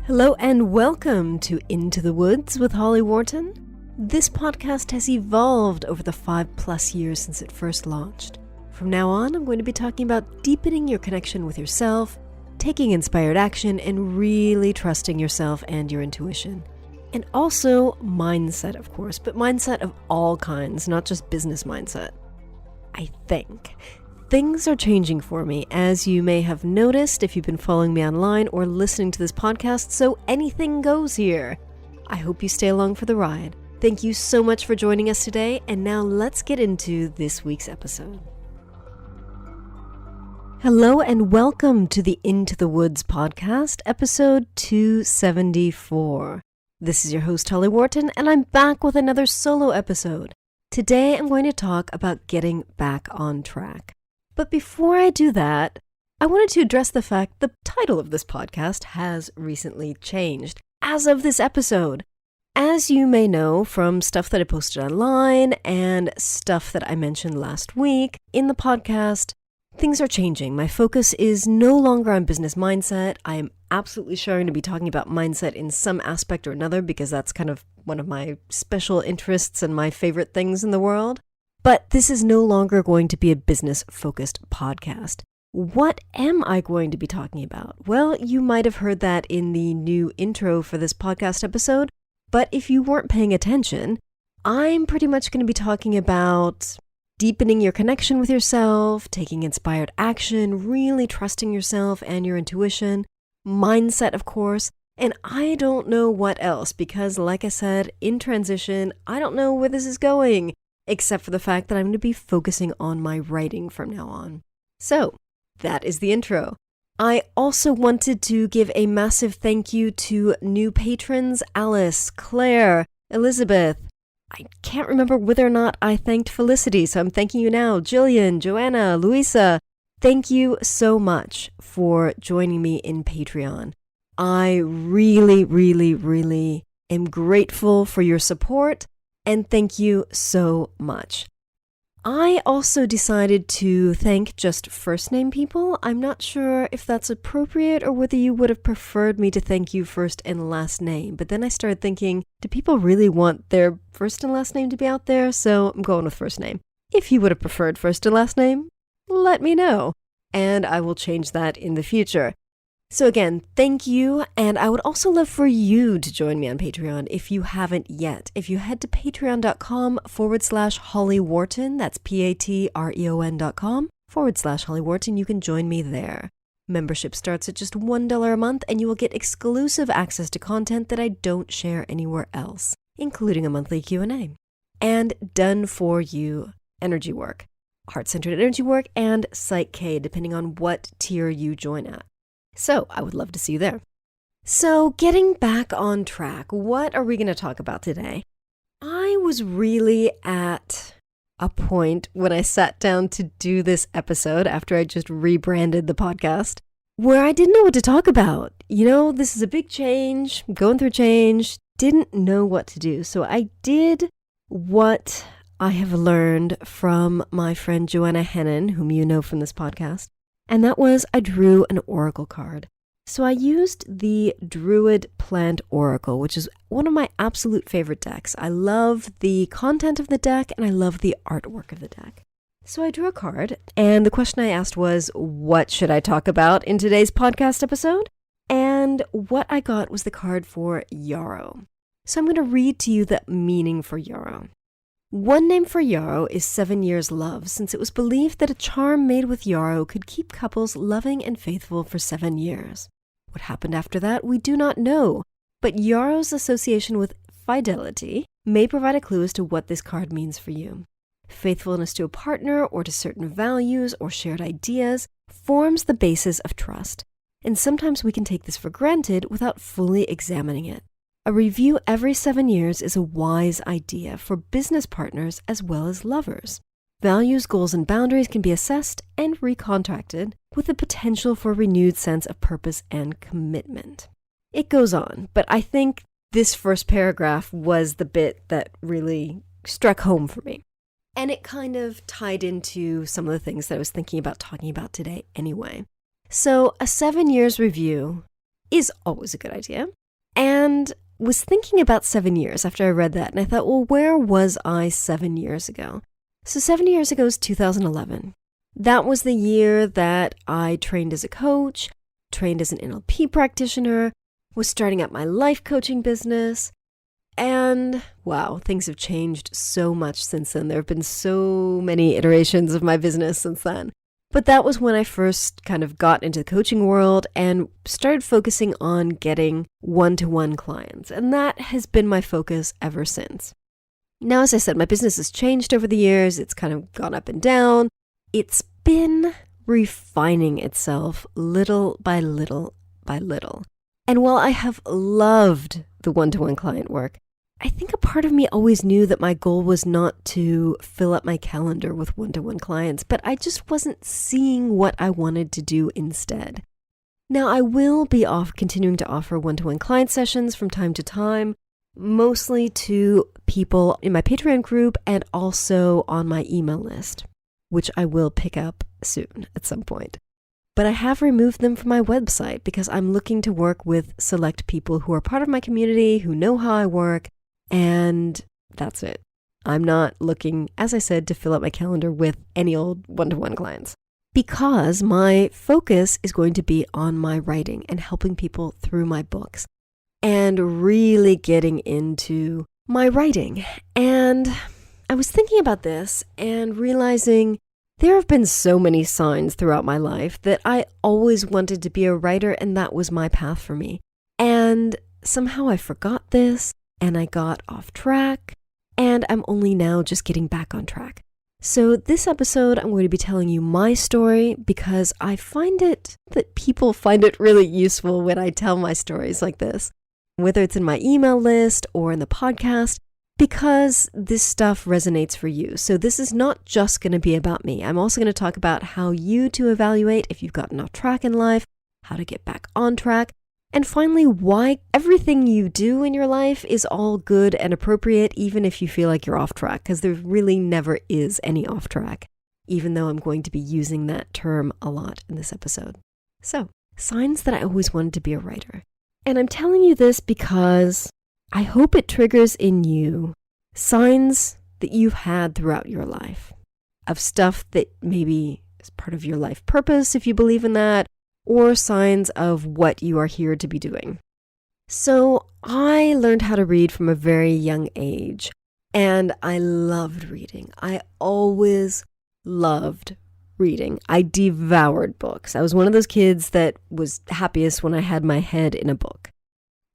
Hello and welcome to Into the Woods with Holly Worton. This podcast has evolved over the 5+ years since it first launched. From now on, I'm going to be talking about deepening your connection with yourself, taking inspired action, and really trusting yourself and your intuition. And also mindset, of course, but mindset of all kinds, not just business mindset. I think. Things are changing for me, as you may have noticed if you've been following me online or listening to this podcast, so anything goes here. I hope you stay along for the ride. Thank you so much for joining us today, and now let's get into this week's episode. Hello and welcome to the Into the Woods podcast, episode 274. This is your host, Holly Worton, and I'm back with another solo episode. Today I'm going to talk about getting back on track. But before I do that, I wanted to address the fact the title of this podcast has recently changed as of this episode. As you may know from stuff that I posted online and stuff that I mentioned last week in the podcast, things are changing. My focus is no longer on business mindset. I am absolutely sure going to be talking about mindset in some aspect or another because that's kind of one of my special interests and my favorite things in the world. But this is no longer going to be a business-focused podcast. What am I going to be talking about? Well, you might have heard that in the new intro for this podcast episode, but if you weren't paying attention, I'm pretty much going to be talking about deepening your connection with yourself, taking inspired action, really trusting yourself and your intuition, mindset, of course, and I don't know what else because, like I said, in transition, I don't know where this is going. Except for the fact that I'm going to be focusing on my writing from now on. So, that is the intro. I also wanted to give a massive thank you to new patrons, Alice, Claire, Elizabeth. I can't remember whether or not I thanked Felicity, so I'm thanking you now. Jillian, Joanna, Louisa, thank you so much for joining me in Patreon. I really am grateful for your support. And thank you so much. I also decided to thank just first name people. I'm not sure if that's appropriate or whether you would have preferred me to thank you first and last name. But then I started thinking, do people really want their first and last name to be out there? So I'm going with first name. If you would have preferred first and last name, let me know. And I will change that in the future. So again, thank you, and I would also love for you to join me on Patreon if you haven't yet. If you head to patreon.com/Holly Worton, that's patreon.com/Holly Worton, you can join me there. Membership starts at just $1 a month, and you will get exclusive access to content that I don't share anywhere else, including a monthly Q&A. And done for you energy work, heart-centered energy work, and Psych K, depending on what tier you join at. So I would love to see you there. So getting back on track, what are we going to talk about today? I was really at a point when I sat down to do this episode after I just rebranded the podcast where I didn't know what to talk about. You know, this is a big change, going through change, didn't know what to do. So I did what I have learned from my friend Joanna Hennon, whom you know from this podcast. And that was I drew an oracle card. So I used the Druid Plant Oracle, which is one of my absolute favorite decks. I love the content of the deck and I love the artwork of the deck. So I drew a card and the question I asked was, what should I talk about in today's podcast episode? And what I got was the card for Yarrow. So I'm going to read to you the meaning for Yarrow. One name for yarrow is 7 years love, since it was believed that a charm made with yarrow could keep couples loving and faithful for 7 years. What happened after that, we do not know, but yarrow's association with fidelity may provide a clue as to what this card means for you. Faithfulness to a partner or to certain values or shared ideas forms the basis of trust, and sometimes we can take this for granted without fully examining it. A review every 7 years is a wise idea for business partners as well as lovers. Values, goals, and boundaries can be assessed and recontracted with the potential for a renewed sense of purpose and commitment. It goes on, but I think this first paragraph was the bit that really struck home for me. And it kind of tied into some of the things that I was thinking about talking about today anyway. So a 7 years review is always a good idea. and was thinking about 7 years after I read that. And I thought, well, where was I 7 years ago? So 7 years ago is 2011. That was the year that I trained as a coach, trained as an NLP practitioner, was starting up my life coaching business. And wow, things have changed so much since then. There have been so many iterations of my business since then. But that was when I first kind of got into the coaching world and started focusing on getting one-to-one clients. And that has been my focus ever since. Now, as I said, my business has changed over the years. It's kind of gone up and down. It's been refining itself little by little by little. And while I have loved the one-to-one client work, I think a part of me always knew that my goal was not to fill up my calendar with one-to-one clients, but I just wasn't seeing what I wanted to do instead. Now, I will be continuing to offer one-to-one client sessions from time to time, mostly to people in my Patreon group and also on my email list, which I will pick up soon at some point. But I have removed them from my website because I'm looking to work with select people who are part of my community, who know how I work, and that's it. I'm not looking, as I said, to fill up my calendar with any old one-to-one clients because my focus is going to be on my writing and helping people through my books and really getting into my writing. And I was thinking about this and realizing there have been so many signs throughout my life that I always wanted to be a writer, and that was my path for me. And somehow I forgot this. And I got off track, and I'm only now just getting back on track. So this episode, I'm going to be telling you my story because I find it that people find it really useful when I tell my stories like this, whether it's in my email list or in the podcast, because this stuff resonates for you. So this is not just going to be about me. I'm also going to talk about how you to evaluate if you've gotten off track in life, how to get back on track, and finally, why everything you do in your life is all good and appropriate, even if you feel like you're off track, because there really never is any off track, even though I'm going to be using that term a lot in this episode. So, signs that I always wanted to be a writer. And I'm telling you this because I hope it triggers in you signs that you've had throughout your life of stuff that maybe is part of your life purpose, if you believe in that, or signs of what you are here to be doing. So I learned how to read from a very young age, and I loved reading. I always loved reading. I devoured books. I was one of those kids that was happiest when I had my head in a book.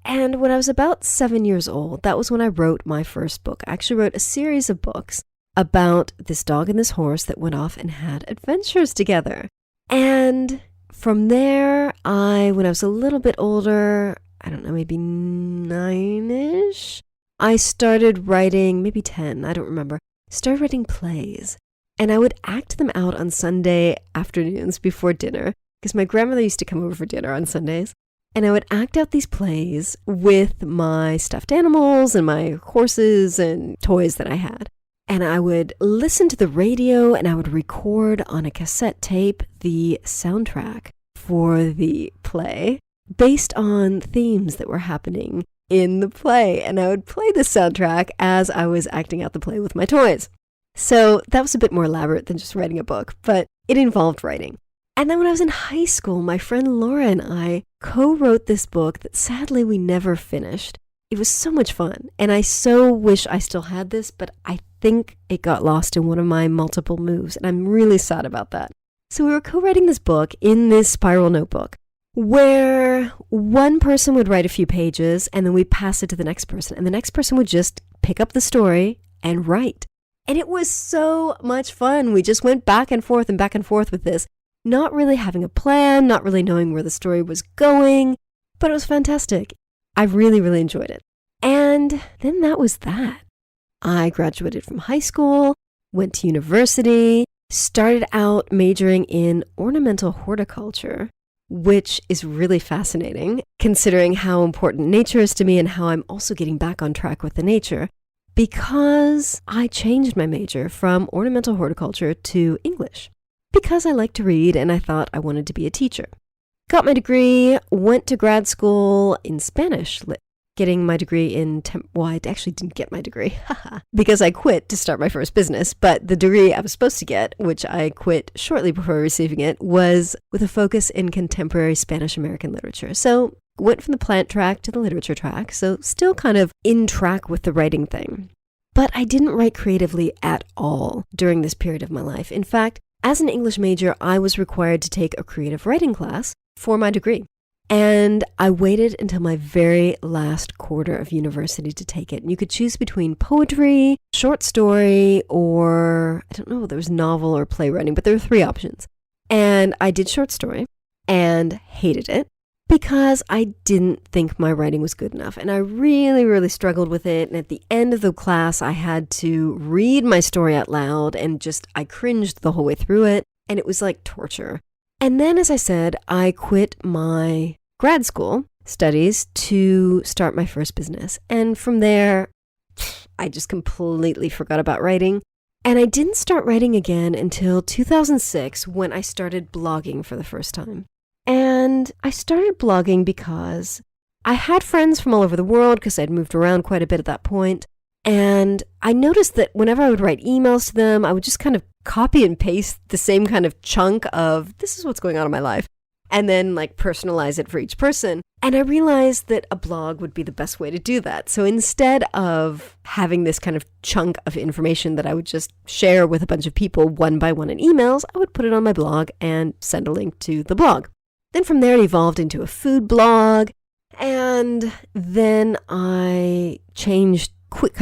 And when I was about 7 years old, that was when I wrote my first book. I actually wrote a series of books about this dog and this horse that went off and had adventures together. And from there, when I was a little bit older, I don't know, maybe 9-ish, I started writing, maybe 10, I don't remember, started writing plays. And I would act them out on Sunday afternoons before dinner, because my grandmother used to come over for dinner on Sundays. And I would act out these plays with my stuffed animals and my horses and toys that I had. And I would listen to the radio and I would record on a cassette tape the soundtrack for the play based on themes that were happening in the play. And I would play the soundtrack as I was acting out the play with my toys. So that was a bit more elaborate than just writing a book, but it involved writing. And then when I was in high school, my friend Laura and I co-wrote this book that sadly we never finished. It was so much fun, and I so wish I still had this, but I think it got lost in one of my multiple moves, and I'm really sad about that. So we were co-writing this book in this spiral notebook, where one person would write a few pages, and then we'd pass it to the next person, and the next person would just pick up the story and write. And it was so much fun. We just went back and forth with this, not really having a plan, not really knowing where the story was going, but it was fantastic. I really, really enjoyed it. And then that was that. I graduated from high school, went to university, started out majoring in ornamental horticulture, which is really fascinating, considering how important nature is to me and how I'm also getting back on track with the nature, because I changed my major from ornamental horticulture to English, because I like to read and I thought I wanted to be a teacher. Got my degree, went to grad school in Spanish lit. getting my degree in well, I actually didn't get my degree because I quit to start my first business. But the degree I was supposed to get, which I quit shortly before receiving it, was with a focus in contemporary Spanish American literature. So went from the plant track to the literature track. So still kind of in track with the writing thing. But I didn't write creatively at all during this period of my life. In fact, as an English major, I was required to take a creative writing class for my degree. And I waited until my very last quarter of university to take it. And you could choose between poetry, short story, or I don't know, there was novel or playwriting, but there were 3 options. And I did short story and hated it because I didn't think my writing was good enough. And I really, really struggled with it. And at the end of the class, I had to read my story out loud and I cringed the whole way through it. And it was like torture. And then, as I said, I quit my grad school studies to start my first business. And from there, I just completely forgot about writing. And I didn't start writing again until 2006 when I started blogging for the first time. And I started blogging because I had friends from all over the world because I'd moved around quite a bit at that point. And I noticed that whenever I would write emails to them, I would just kind of copy and paste the same kind of chunk of this is what's going on in my life, and then personalize it for each person. And I realized that a blog would be the best way to do that. So instead of having this kind of chunk of information that I would just share with a bunch of people one by one in emails, I would put it on my blog and send a link to the blog. Then from there it evolved into a food blog. And then I quit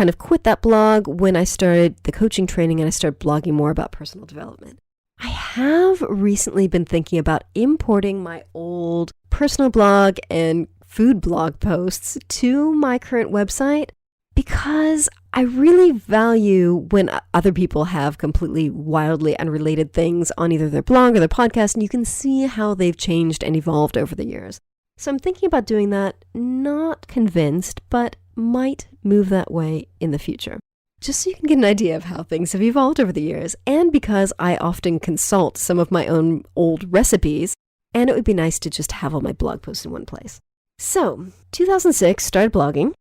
that blog when I started the coaching training and I started blogging more about personal development. I have recently been thinking about importing my old personal blog and food blog posts to my current website because I really value when other people have completely wildly unrelated things on either their blog or their podcast, and you can see how they've changed and evolved over the years. So I'm thinking about doing that, not convinced, but might move that way in the future. Just so you can get an idea of how things have evolved over the years, and because I often consult some of my own old recipes, and it would be nice to just have all my blog posts in one place. So, 2006, started blogging,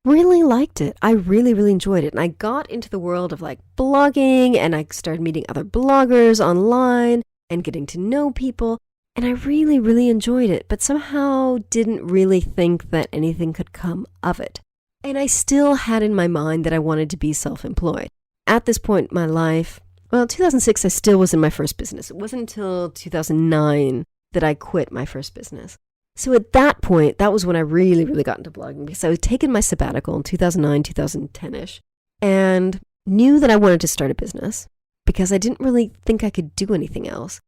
really liked it. I really, really enjoyed it, and I got into the world of blogging, and I started meeting other bloggers online, and getting to know people, and I really, really enjoyed it, but somehow didn't really think that anything could come of it. And I still had in my mind that I wanted to be self-employed. At this point in my life, 2006, I still was in my first business. It wasn't until 2009 that I quit my first business. So at that point, that was when I really, really got into blogging because I was taking my sabbatical in 2009, 2010-ish, and knew that I wanted to start a business because I didn't really think I could do anything else.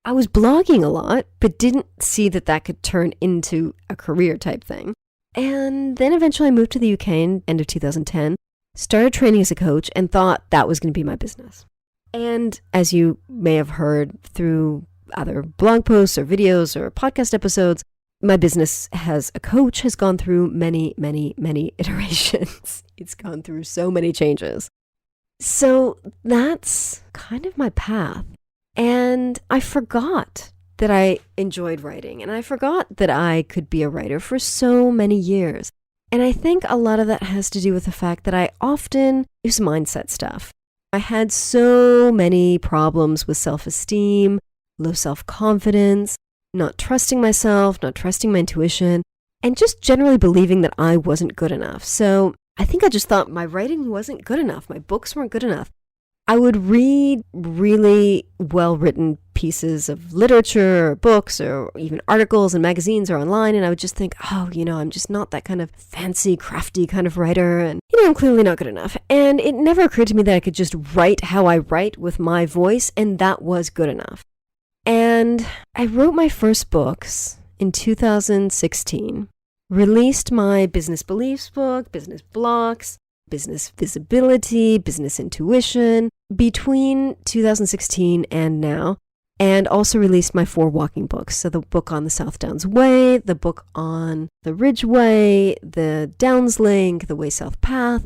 I was blogging a lot, but didn't see that could turn into a career type thing. And then eventually I moved to the UK in end of 2010, started training as a coach, and thought that was going to be my business. And as you may have heard through other blog posts or videos or podcast episodes, my business as a coach has gone through many, many, many iterations. It's gone through so many changes. So that's kind of my path. And I forgot that I enjoyed writing, and I forgot that I could be a writer for so many years. And I think a lot of that has to do with the fact that it was mindset stuff. I had so many problems with self-esteem, low self-confidence, not trusting myself, not trusting my intuition, and just generally believing that I wasn't good enough. So I think I just thought my writing wasn't good enough. My books weren't good enough. I would read really well-written pieces of literature or books or even articles and magazines or online, and I would just think, I'm just not that kind of fancy, crafty kind of writer, and, I'm clearly not good enough. And it never occurred to me that I could just write how I write with my voice, and that was good enough. And I wrote my first books in 2016, released my business beliefs book, business blocks, business visibility, business intuition between 2016 and now, and also released my 4 walking books. So the book on the South Downs Way, the book on the Ridge Way, the Downs Link, the Way South Path,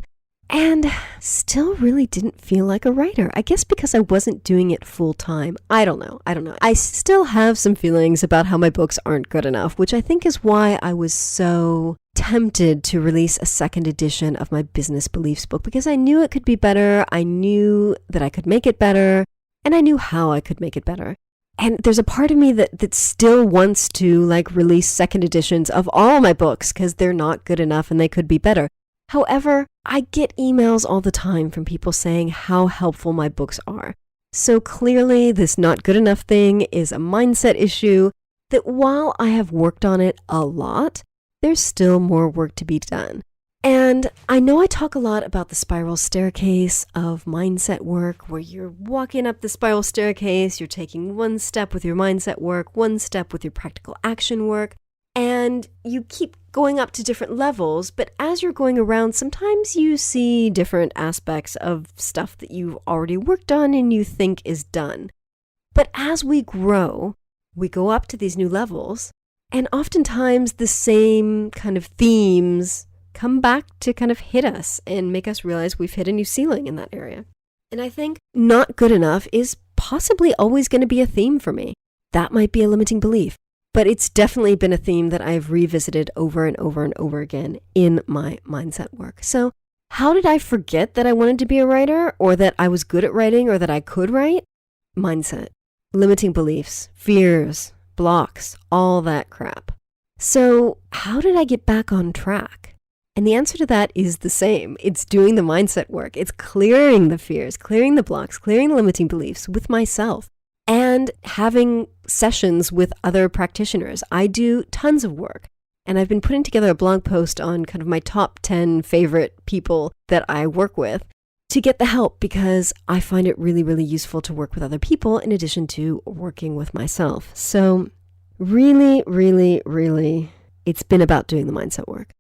and still really didn't feel like a writer. I guess because I wasn't doing it full time. I don't know. I still have some feelings about how my books aren't good enough, which I think is why I was so tempted to release a second edition of my business beliefs book because I knew it could be better. I knew that I could make it better, and I knew how I could make it better. And there's a part of me that still wants to release second editions of all my books because they're not good enough and they could be better. However, I get emails all the time from people saying how helpful my books are. So clearly this not good enough thing is a mindset issue that while I have worked on it a lot, there's still more work to be done. And I know I talk a lot about the spiral staircase of mindset work, where you're walking up the spiral staircase, you're taking one step with your mindset work, one step with your practical action work, and you keep going up to different levels. But as you're going around, sometimes you see different aspects of stuff that you've already worked on and you think is done. But as we grow, we go up to these new levels, and oftentimes the same kind of themes come back to kind of hit us and make us realize we've hit a new ceiling in that area. And I think not good enough is possibly always going to be a theme for me. That might be a limiting belief, but it's definitely been a theme that I've revisited over and over and over again in my mindset work. So how did I forget that I wanted to be a writer, or that I was good at writing, or that I could write? Mindset, limiting beliefs, fears, blocks, all that crap. So how did I get back on track? And the answer to that is the same. It's doing the mindset work. It's clearing the fears, clearing the blocks, clearing the limiting beliefs with myself, and having sessions with other practitioners. I do tons of work, and I've been putting together a blog post on kind of my top 10 favorite people that I work with to get the help, because I find it really, really useful to work with other people in addition to working with myself. So really, really, really, it's been about doing the mindset work.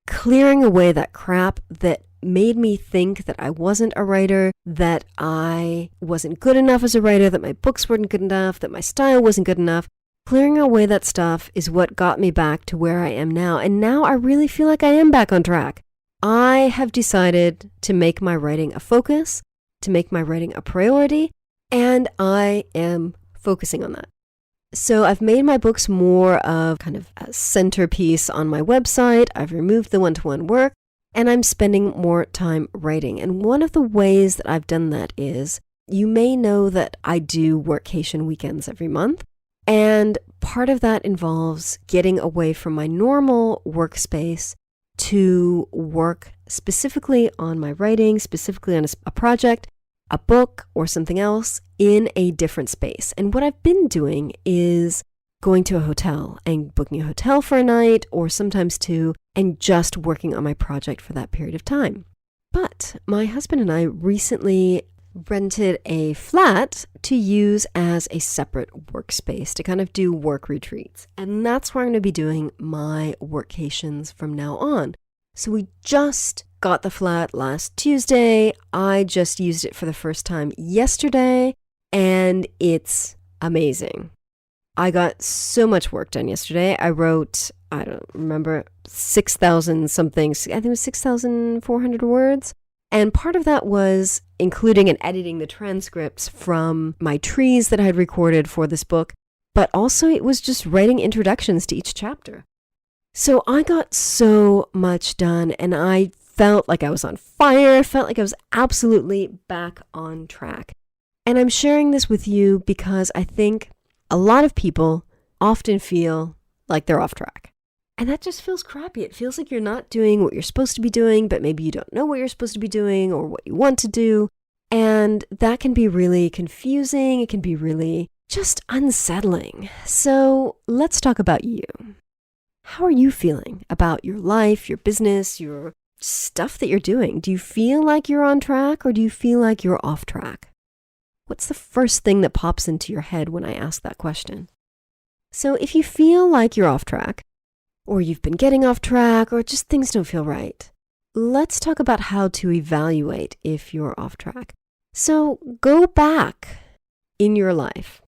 Clearing away that crap that made me think that I wasn't a writer, that I wasn't good enough as a writer, that my books weren't good enough, that my style wasn't good enough. Clearing away that stuff is what got me back to where I am now. And now I really feel like I am back on track. I have decided to make my writing a focus, to make my writing a priority, and I am focusing on that. So I've made my books more of kind of a centerpiece on my website. I've removed the one-to-one work, and I'm spending more time writing. And one of the ways that I've done that is, you may know that I do workcation weekends every month. And part of that involves getting away from my normal workspace to work specifically on my writing, specifically on a project, a book, or something else in a different space. And what I've been doing is going to a hotel and booking a hotel for a night, or sometimes two, and just working on my project for that period of time. But my husband and I recently rented a flat to use as a separate workspace to kind of do work retreats. And that's where I'm going to be doing my workations from now on. So we just got the flat last Tuesday. I just used it for the first time yesterday, and it's amazing. I got so much work done yesterday. I wrote, I don't remember, 6,000 something, I think it was 6,400 words. And part of that was including and editing the transcripts from my trees that I had recorded for this book, but also it was just writing introductions to each chapter. So I got so much done, and I felt like I was on fire, felt like I was absolutely back on track. And I'm sharing this with you because I think a lot of people often feel like they're off track. And that just feels crappy. It feels like you're not doing what you're supposed to be doing, but maybe you don't know what you're supposed to be doing or what you want to do. And that can be really confusing. It can be really just unsettling. So let's talk about you. How are you feeling about your life, your business, your stuff that you're doing? Do you feel like you're on track, or do you feel like you're off track? What's the first thing that pops into your head when I ask that question? So if you feel like you're off track, or you've been getting off track, or just things don't feel right, let's talk about how to evaluate if you're off track. So go back in your life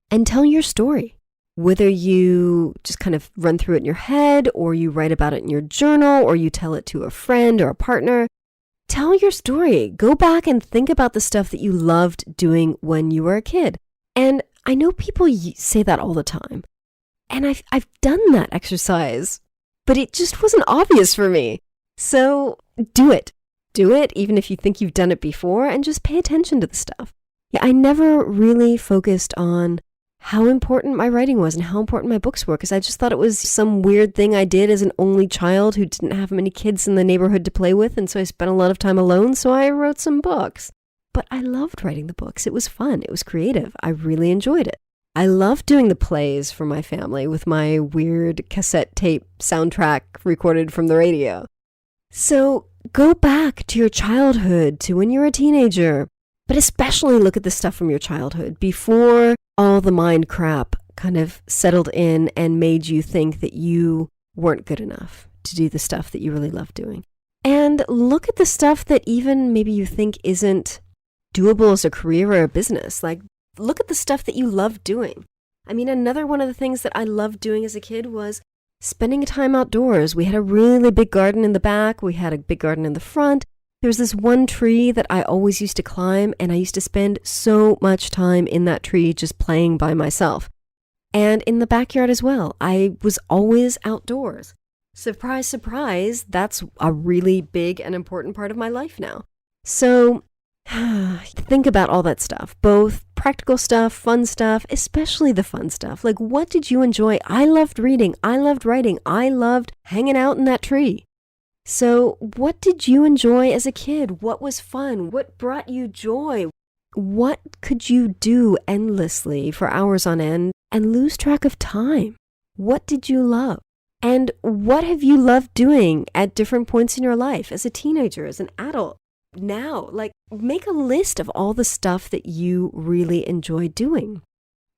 and tell your story. Whether you just kind of run through it in your head, or you write about it in your journal, or you tell it to a friend or a partner, tell your story. Go back and think about the stuff that you loved doing when you were a kid. And I know people say that all the time. And I've done that exercise but it just wasn't obvious for me. So do it. Do it, even if you think you've done it before, and just pay attention to the stuff. Yeah, I never really focused on how important my writing was and how important my books were, because I just thought it was some weird thing I did as an only child who didn't have many kids in the neighborhood to play with, and so I spent a lot of time alone, so I wrote some books. But I loved writing the books. It was fun. It was creative. I really enjoyed it. I loved doing the plays for my family with my weird cassette tape soundtrack recorded from the radio. So go back to your childhood, to when you were a teenager, but especially look at the stuff from your childhood before all the mind crap kind of settled in and made you think that you weren't good enough to do the stuff that you really love doing. And look at the stuff that even maybe you think isn't doable as a career or a business. Like, look at the stuff that you love doing. I mean, another one of the things that I loved doing as a kid was spending time outdoors. We had a really big garden in the back. We had a big garden in the front. There was this one tree that I always used to climb, and I used to spend so much time in that tree just playing by myself. And in the backyard as well. I was always outdoors. Surprise, surprise, that's a really big and important part of my life now. So think about all that stuff, both practical stuff, fun stuff, especially the fun stuff. Like, what did you enjoy? I loved reading. I loved writing. I loved hanging out in that tree. So what did you enjoy as a kid? What was fun? What brought you joy? What could you do endlessly for hours on end and lose track of time? What did you love? And what have you loved doing at different points in your life as a teenager, as an adult? Now, like, make a list of all the stuff that you really enjoy doing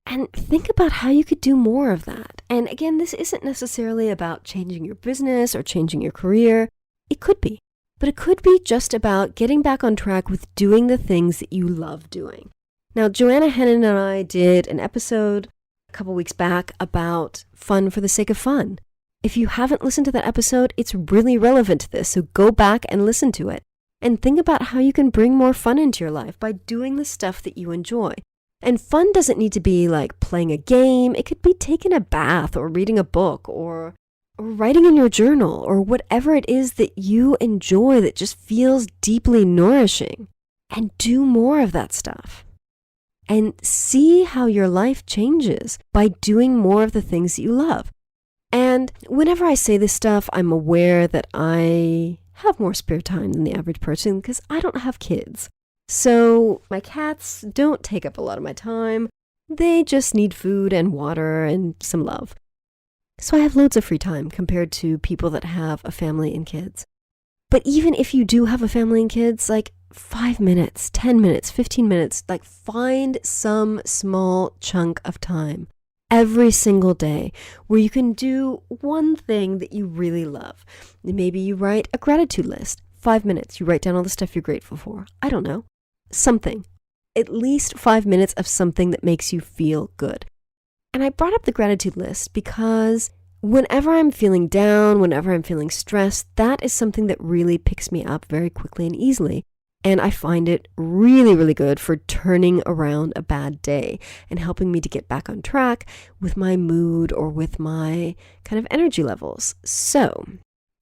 and think about how you could do more of that. And again, this isn't necessarily about changing your business or changing your career. It could be, but it could be just about getting back on track with doing the things that you love doing. Now, Joanna Hennon and I did an episode a couple weeks back about fun for the sake of fun. If you haven't listened to that episode, it's really relevant to this, so go back and listen to it. And think about how you can bring more fun into your life by doing the stuff that you enjoy. And fun doesn't need to be like playing a game. It could be taking a bath or reading a book or writing in your journal or whatever it is that you enjoy that just feels deeply nourishing. And do more of that stuff. And see how your life changes by doing more of the things that you love. And whenever I say this stuff, I'm aware that I have more spare time than the average person because I don't have kids. So my cats don't take up a lot of my time. They just need food and water and some love. So I have loads of free time compared to people that have a family and kids. But even if you do have a family and kids, like 5 minutes, 10 minutes, 15 minutes, like find some small chunk of time every single day where you can do one thing that you really love. Maybe you write a gratitude list. 5 minutes. You write down all the stuff you're grateful for. I don't know. Something. At least 5 minutes of something that makes you feel good. And I brought up the gratitude list because whenever I'm feeling down, whenever I'm feeling stressed, that is something that really picks me up very quickly and easily. And I find it really, really good for turning around a bad day and helping me to get back on track with my mood or with my kind of energy levels. So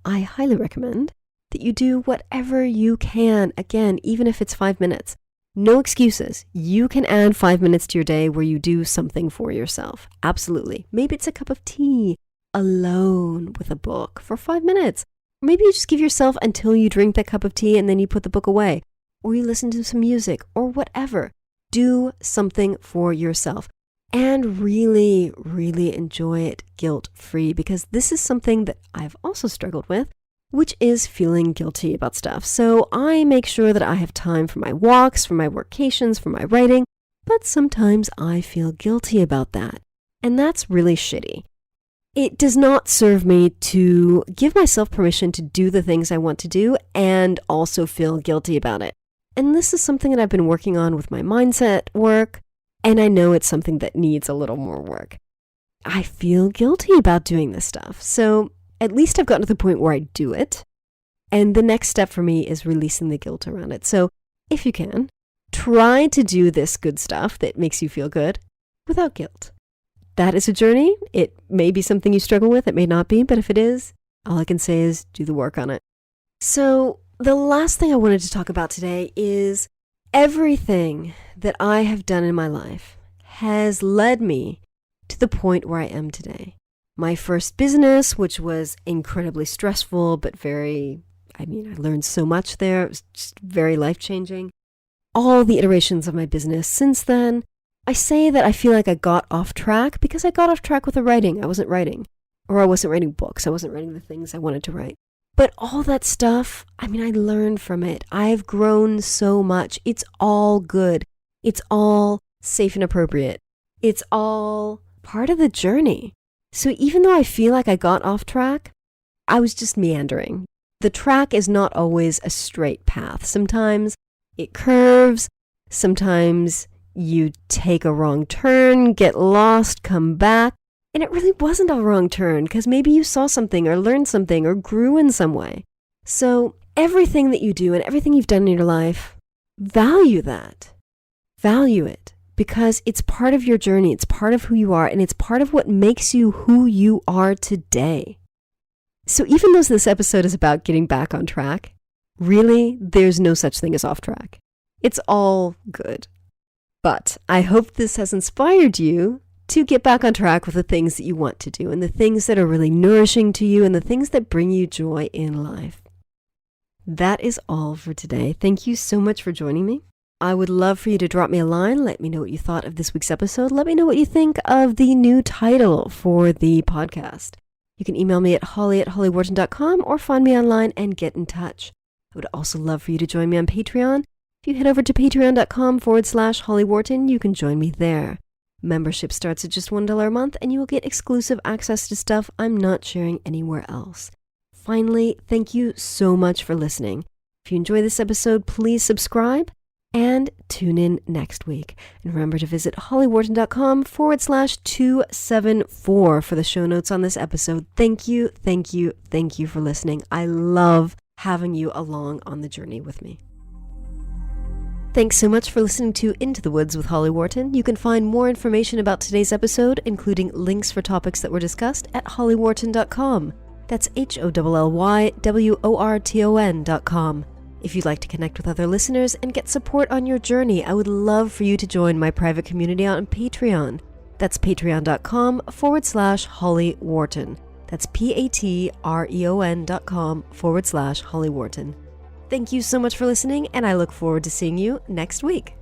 I highly recommend that you do whatever you can. Again, even if it's 5 minutes, no excuses. You can add 5 minutes to your day where you do something for yourself. Absolutely. Maybe it's a cup of tea alone with a book for 5 minutes. Maybe you just give yourself until you drink that cup of tea and then you put the book away. Or you listen to some music or whatever. Do something for yourself and really, really enjoy it guilt-free, because this is something that I've also struggled with, which is feeling guilty about stuff. So I make sure that I have time for my walks, for my workations, for my writing, but sometimes I feel guilty about that. And that's really shitty. It does not serve me to give myself permission to do the things I want to do and also feel guilty about it. And this is something that I've been working on with my mindset work, and I know it's something that needs a little more work. I feel guilty about doing this stuff, so at least I've gotten to the point where I do it, and the next step for me is releasing the guilt around it. So if you can, try to do this good stuff that makes you feel good without guilt. That is a journey. It may be something you struggle with, it may not be, but if it is, All I can say is do the work on it. So the last thing I wanted to talk about today is everything that I have done in my life has led me to the point where I am today. My first business, which was incredibly stressful, but I learned so much there. It was just very life-changing. All the iterations of my business since then, I say that I feel like I got off track because I got off track with the writing. I wasn't writing. Or I wasn't writing books. I wasn't writing the things I wanted to write. But all that stuff, I learned from it. I've grown so much. It's all good. It's all safe and appropriate. It's all part of the journey. So even though I feel like I got off track, I was just meandering. The track is not always a straight path. Sometimes it curves. Sometimes you take a wrong turn, get lost, come back. And it really wasn't a wrong turn because maybe you saw something or learned something or grew in some way. So everything that you do and everything you've done in your life, value that. Value it because it's part of your journey. It's part of who you are and it's part of what makes you who you are today. So even though this episode is about getting back on track, really, there's no such thing as off track. It's all good. But I hope this has inspired you to get back on track with the things that you want to do and the things that are really nourishing to you and the things that bring you joy in life. That is all for today. Thank you so much for joining me. I would love for you to drop me a line. Let me know what you thought of this week's episode. Let me know what you think of the new title for the podcast. You can email me at holly@hollyworton.com or find me online and get in touch. I would also love for you to join me on Patreon. If you head over to patreon.com/hollywharton, you can join me there. Membership starts at just $1 a month and you will get exclusive access to stuff I'm not sharing anywhere else. Finally, thank you so much for listening. If you enjoy this episode, please subscribe and tune in next week. And remember to visit hollywharton.com/274 for the show notes on this episode. Thank you for listening. I love having you along on the journey with me. Thanks so much for listening to Into the Woods with Holly Worton. You can find more information about today's episode, including links for topics that were discussed, at hollywharton.com. That's HOLLYWORTON.com. If you'd like to connect with other listeners and get support on your journey, I would love for you to join my private community on Patreon. That's patreon.com/Holly Worton. That's patreon.com/Holly Worton. Thank you so much for listening, and I look forward to seeing you next week.